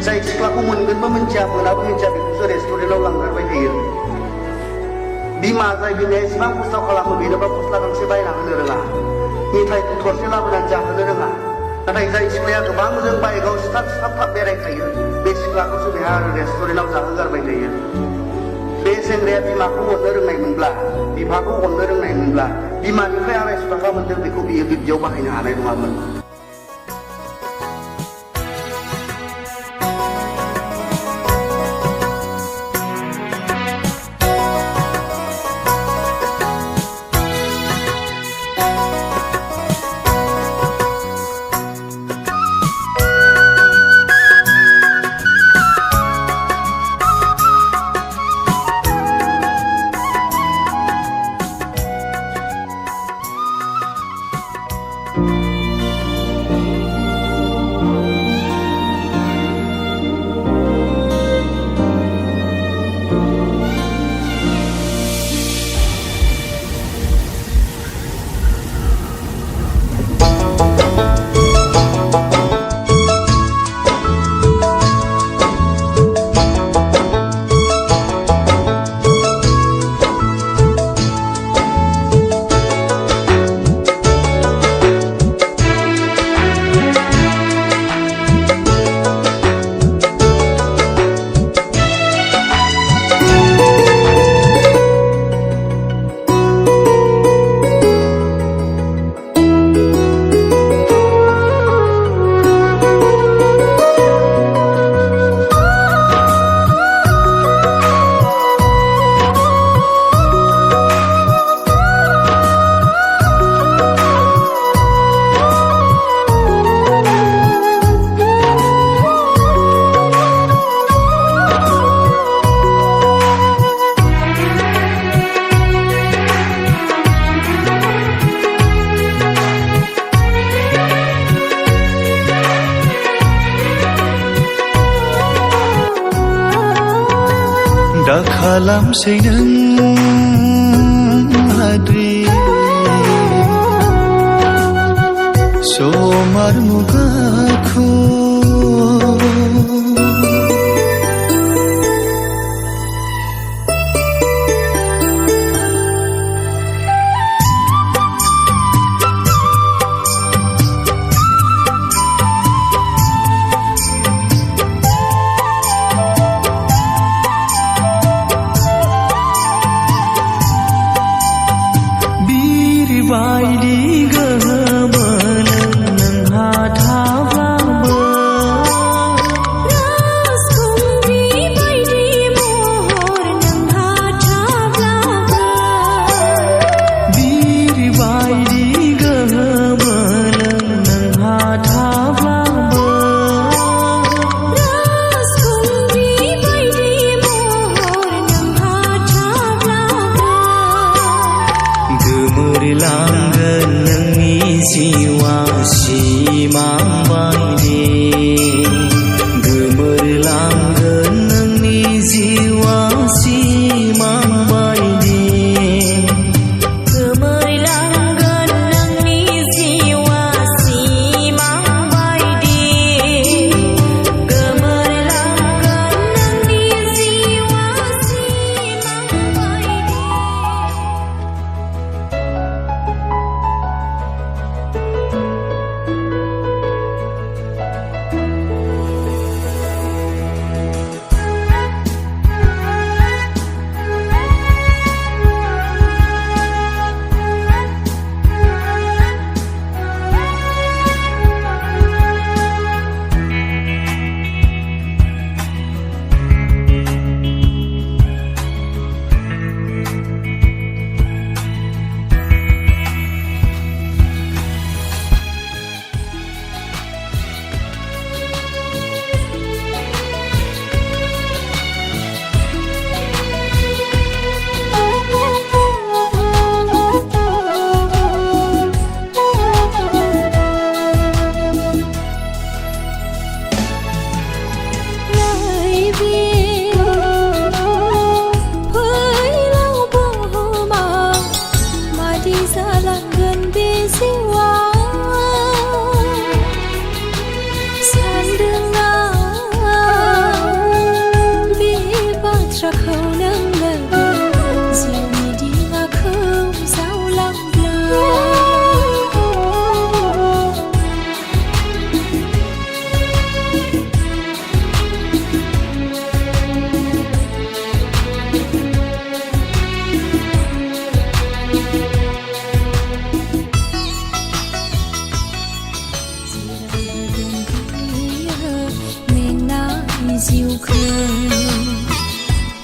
जाय सिख्लाखौ मोनगोनबो मिथिया मोनाबो मिथिया बेखौसो रेस्टुरेन्टआव लांगारबाय थायो बिमा जाय बिमाया एसेबां खस्थ' खालामो बेनोबा गस्ला गांसे बायना होनो रोङा मेथाइ थरसे लाबोनानै जाहोनो रोङा नाथाय जाय सिख्लाया गोबां जों बाइकआव सिथाब बेरायखायो बे सिख्लाखौसो बेहा रेस्टुरेन्टआव जाहोगारबाय थायो बे सेंग्राया बिमाखौ अननो रोंनायमोनब्ला बिफाखौ अननो रोंनायमोनब्ला बिमानिफ्राय 250 थाखा मोनदों बेखौ बियो बिब्दियाव बाहायनो हानाय नङामोन दा खालामसै नों हाद्रि समार मुगाखौ बायदि गोहो बोलो नोंहा थाब्लाबो राजखुंग्रि बायदि महर नोंहा थाब्लाबो बिर बायदि गोहो बोलो नोंहा थाब्लाबो राजखुंग्रि बायदि महर नोंहा थाब्लाबो गोमोरलांगोन नोंनि जिउआ सिमां बायदि गोमोरलांगोन नोंनि जिउआ सिमां बायदि गोमोरलांगोन नोंनि जिउआ सिमां बायदि गोमोरलांगोन नोंनि जिउआ सिमां बायदि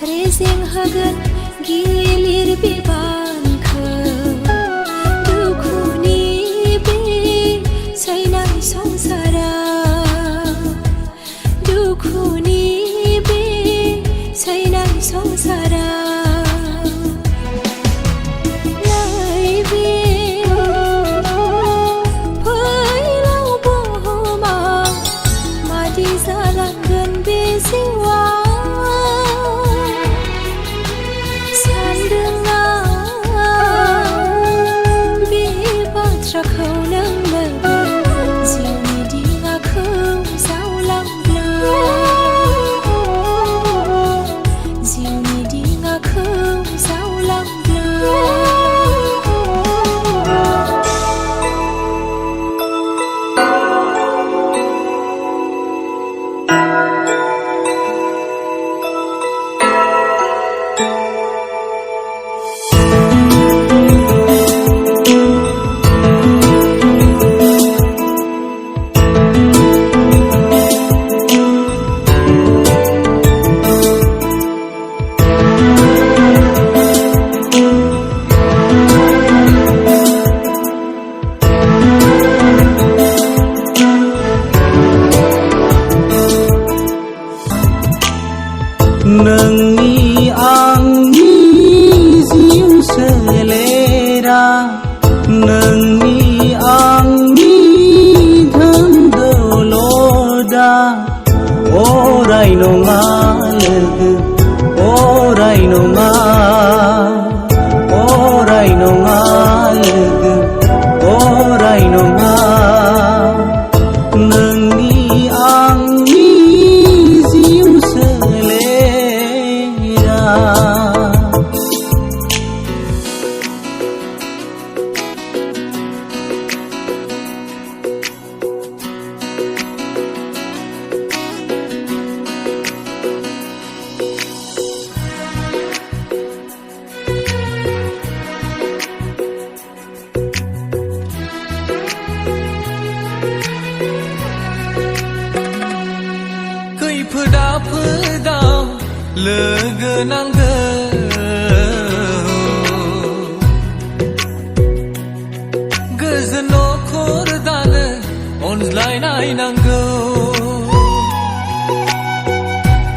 रेजें होगोन गिलिर बिबानखौ दुखुनि बे सैनाय संसाराव दुखुनि बे सैनाय संसाराव नैबे फैलाव बुहुमाव मादि जालांगोन बे जिउआ बाथ्राखौ नोंनो जिउनि दिङाखौ जावलांब्ला जिउनि दिङाखौ जावलांब्ला नोंनि आंनि जिउ सोलेरा नोंनि आंनि धोन दौलदा अराय नङा लोगो अराय नङा अराय नङा लोगो अराय नङा नोंनि आंनि जिउ सोलेरा खैफोद आफोदाव लोगो नांगौ गोजोन नखर दानो अनज्लायनाय नांगौ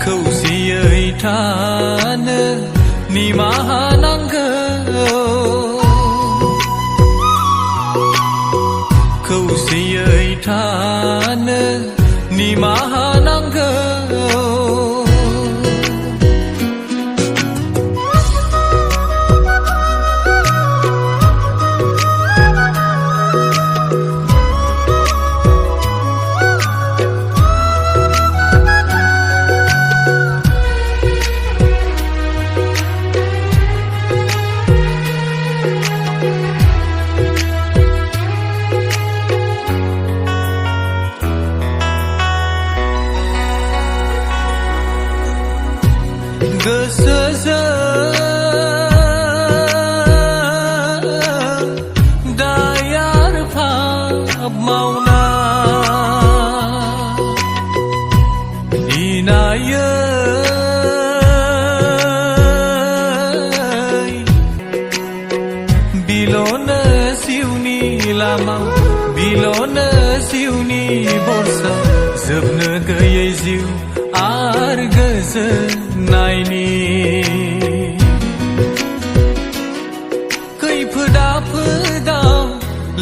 खौसेयै थानो निमाहा नांगौ खौसेयै थानो निमाहा नांगौ गोसोजों दायार फाब मावना इनायै बिल'नो जिउनि लामा बिल'नो जिउनि बरसा जोबनो गैयै जिउ आर गोजोननायनि खैफोद आफोदाव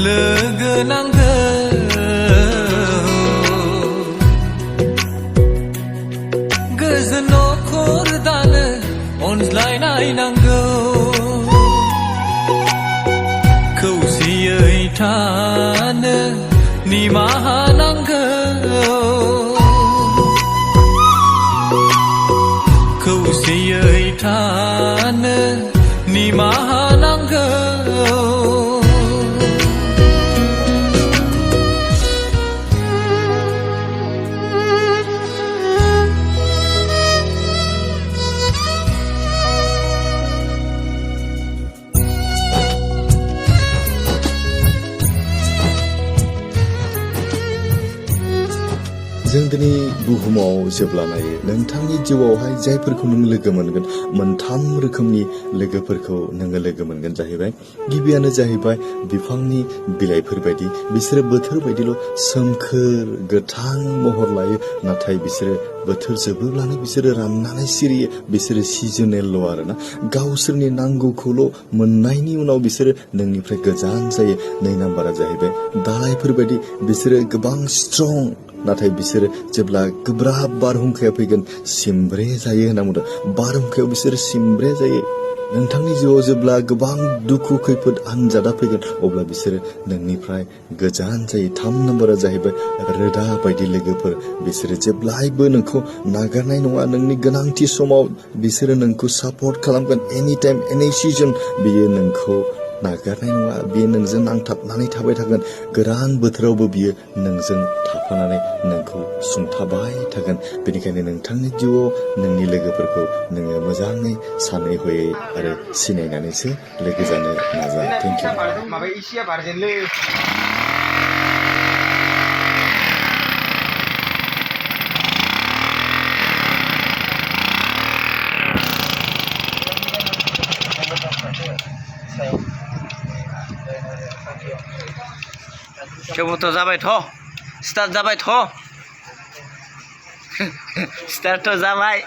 लोगो नांगौ गोजोन नखर दानो अनज्लायनाय नांगौ खौसेयै थानो निमाहा नांगौ खौसेयै थानो निमाहा नांगौ जों दिनै बुहुमाव जेब्ला नायो नोंथांनि जिउआवहाय जायफोरखौ नों लोगो मोनगोन मोनथाम रोखोमनि लोगोफोरखौ नोङो लोगो मोनगोन जाहैबाय। गिबियानो जाहैबाय बिफांनि बिलाइफोर बायदि बिसोरो बोथोर बायदिल' सोमखोर गोथां महर लायो, नाथाय बिसोरो बोथोर जोबोब्लानो बिसोरो राननानै सिरियो। बिसोरो सिजनेलल' आरोना, गावसोरनि नांगौखौल' मोननायनि उनाव बिसोरो नोंनिफ्राय गोजान जायो। 2 नाम्बारा जाहैबाय दालायफोर बायदि बिसोरो गोबां स्ट्रं, नाथाय बिसोरो जेब्ला गोब्राब बारहुंखाया फैगोन सिमब्रे जायो होनना बुंदों। बारहुंखायाव बिसोरो सिमब्रे जायो। नोंथांनि जिउआव जेब्ला गोबां दुखु खैफोद आनजादा फैगोन अब्ला बिसोरो नोंनिफ्राय गोजान जायो। 3 नाम्बारा जाहैबाय रोदा बायदि लोगोफोर। बिसोरो जेब्लायबो नोंखौ नागारनाय नङा। नोंनि गोनांथि समाव बिसोरो नोंखौ सापर्ट खालामगोन। एनि टाइम एनि सिजन बियो नोंखौ नागारनाय नङा। बियो नोंजों नांथाबनानै थाबाय थागोन। गोरान बोथोरावबो बियो नोंजों थाफानानै नोंखौ सुंथाबाय थागोन। बेनिखायनो नोंथांनि जिउआव नोंनि लोगोफोरखौ नोङो मोजाङै सानै हयै आरो सिनायनानैसो लोगो जानो नाजा। Thank you. माबा इसेया बारजेनलै थेवबोथ' जाबायथ' स्टार्ट जाबायथ' स्टार्टथ' जाबाय।